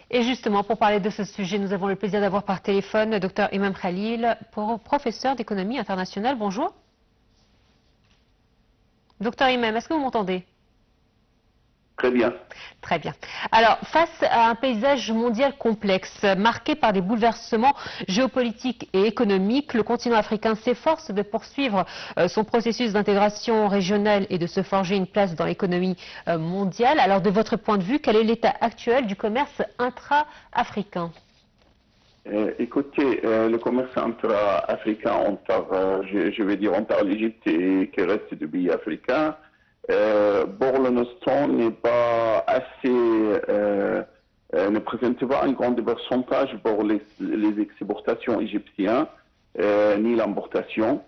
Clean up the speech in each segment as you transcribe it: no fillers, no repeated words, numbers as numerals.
Et justement, pour parler de ce sujet, nous avons le plaisir d'avoir par téléphone le Dr Imam Khalil, professeur d'économie internationale. Bonjour. Docteur Imam, est-ce que vous m'entendez? Très bien. Très bien. Alors, face à un paysage mondial complexe, marqué par des bouleversements géopolitiques et économiques, le continent africain s'efforce de poursuivre son processus d'intégration régionale et de se forger une place dans l'économie mondiale. Alors, de votre point de vue, quel est l'état actuel du commerce intra-africain? Écoutez, le commerce intra-africain, je vais dire entre l'Égypte et qui reste du pays africain, pour l'instant n'est pas assez, ne présente pas un grand pourcentage pour les exportations égyptiennes, ni l'importation.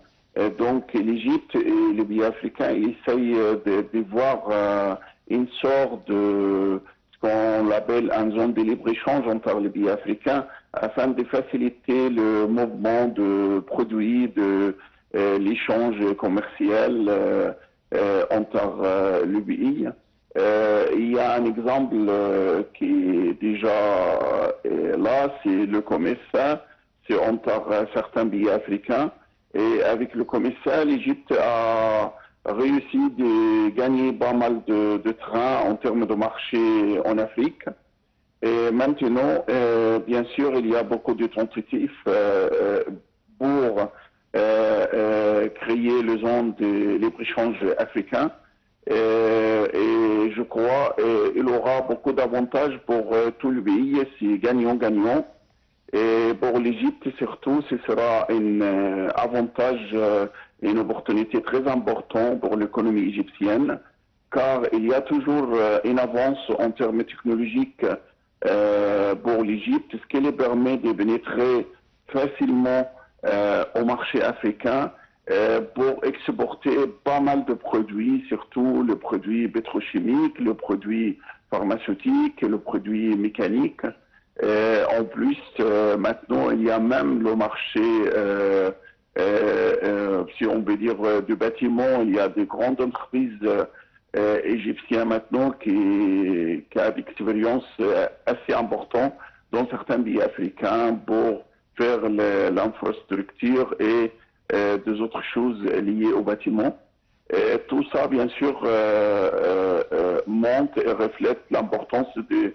Donc l'Égypte et le pays africain essayent de voir une sorte de ce qu'on appelle une zone de libre-échange entre les pays africains afin de faciliter le mouvement de produits, de l'échange commercial entre le pays. Il y a un exemple qui est déjà là, c'est le commerce, c'est entre certains pays africains. Et avec le commerce, l'Égypte a réussi de gagner pas mal de trains en termes de marché en Afrique. Et maintenant, bien sûr, il y a beaucoup de tentatives pour créer le zone de libre-échange africain. Et je crois qu'il aura beaucoup d'avantages pour tout le pays, c'est gagnant-gagnant. Et pour l'Égypte, surtout, ce sera un avantage, une opportunité très importante pour l'économie égyptienne, car il y a toujours une avance en termes technologiques pour l'Égypte, ce qui lui permet de pénétrer facilement au marché africain pour exporter pas mal de produits, surtout le produit pétrochimique, le produit pharmaceutique, le produit mécanique. En plus, maintenant, il y a même le marché, si on veut dire, du bâtiment. Il y a des grandes entreprises égyptiennes maintenant qui ont des expériences assez importantes dans certains pays africains pour faire l'infrastructure et des autres choses liées au bâtiment. Tout ça, bien sûr, montre et reflète l'importance de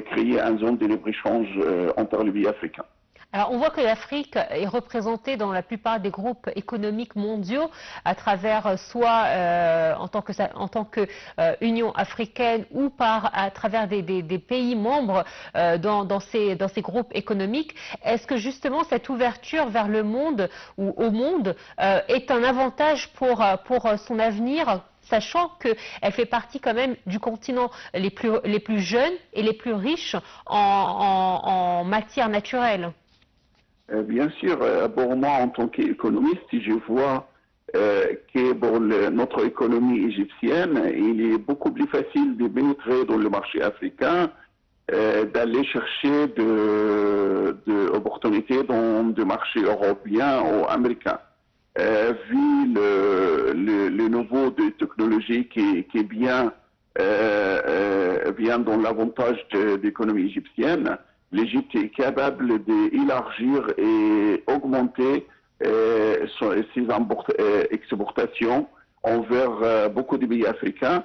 créer une zone de libre-échange entre les pays africains. Alors, on voit que l'Afrique est représentée dans la plupart des groupes économiques mondiaux à travers soit en tant que Union africaine ou à travers des pays membres dans ces groupes économiques. Est-ce que justement cette ouverture vers le monde ou au monde est un avantage pour son avenir, sachant qu'elle fait partie quand même du continent les plus jeunes et les plus riches en matière naturelle? Bien sûr, pour moi, en tant qu'économiste, je vois que pour notre économie égyptienne, il est beaucoup plus facile de pénétrer dans le marché africain, d'aller chercher des opportunités dans des marchés européens ou américains. Vu le niveau de technologie qui vient dans l'avantage de l'économie égyptienne, l'Égypte est capable d'élargir et augmenter ses exportations envers beaucoup de pays africains.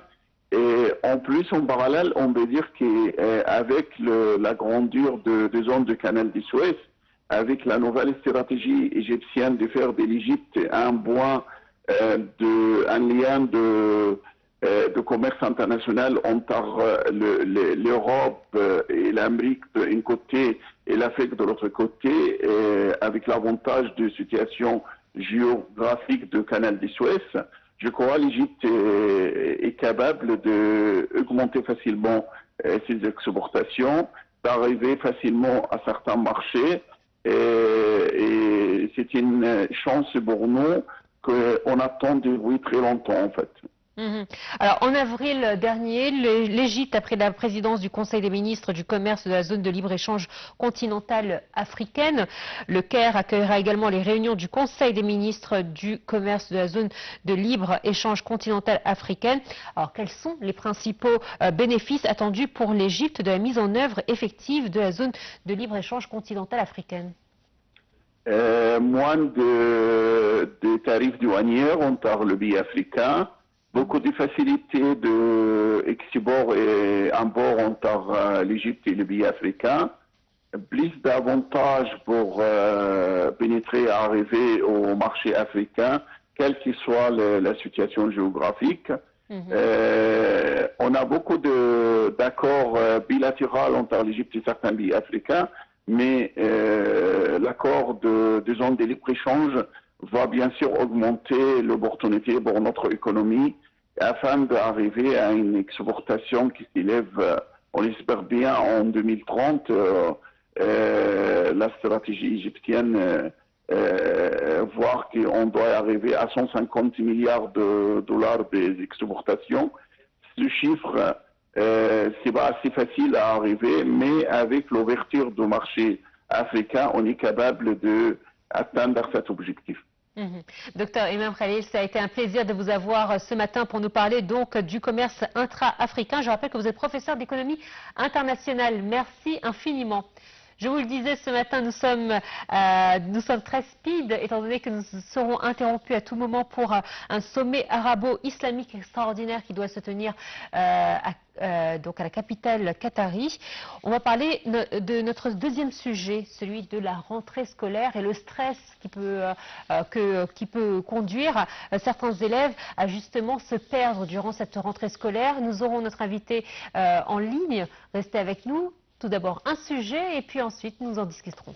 Et en plus, en parallèle, on peut dire qu'avec la grandeur de zone du canal de Suez, avec la nouvelle stratégie égyptienne de faire de l'Égypte un point, un lien de commerce international entre l'Europe et l'Amérique d'un côté et l'Afrique de l'autre côté, avec l'avantage de situation géographique du canal de Suez, je crois que l'Égypte est capable d'augmenter facilement ses exportations, d'arriver facilement à certains marchés. Et c'est une chance pour nous qu'on attend depuis très longtemps en fait. Mhm. Alors, en avril dernier, l'Égypte a pris la présidence du Conseil des ministres du commerce de la zone de libre-échange continentale africaine. Le Caire accueillera également les réunions du Conseil des ministres du commerce de la zone de libre-échange continentale africaine. Alors, quels sont les principaux bénéfices attendus pour l'Égypte de la mise en œuvre effective de la zone de libre-échange continentale africaine? Moins de tarifs douaniers entre le pays africain, beaucoup de facilités d'export et import entre l'Égypte et le pays africain, plus d'avantages pour pénétrer et arriver au marché africain, quelle que soit la situation géographique. On a beaucoup d'accords bilatéraux entre l'Égypte et certains pays africains, mais l'accord de zone de libre-échange va bien sûr augmenter l'opportunité pour notre économie afin d'arriver à une exportation qui s'élève, on l'espère bien, en 2030. La stratégie égyptienne voir qu'on doit arriver à 150 milliards de dollars des exportations. Ce chiffre, c'est pas assez facile à arriver, mais avec l'ouverture du marché africain, on est capable d'atteindre cet objectif. Docteur Imam Khalil, ça a été un plaisir de vous avoir ce matin pour nous parler donc du commerce intra-africain. Je rappelle que vous êtes professeur d'économie internationale. Merci infiniment. Je vous le disais ce matin, nous sommes très speed, étant donné que nous serons interrompus à tout moment pour un sommet arabo-islamique extraordinaire qui doit se tenir donc à la capitale qatari. On va parler de notre deuxième sujet, celui de la rentrée scolaire et le stress qui peut conduire certains élèves à justement se perdre durant cette rentrée scolaire. Nous aurons notre invité en ligne. Restez avec nous. Tout d'abord un sujet et puis ensuite nous en discuterons.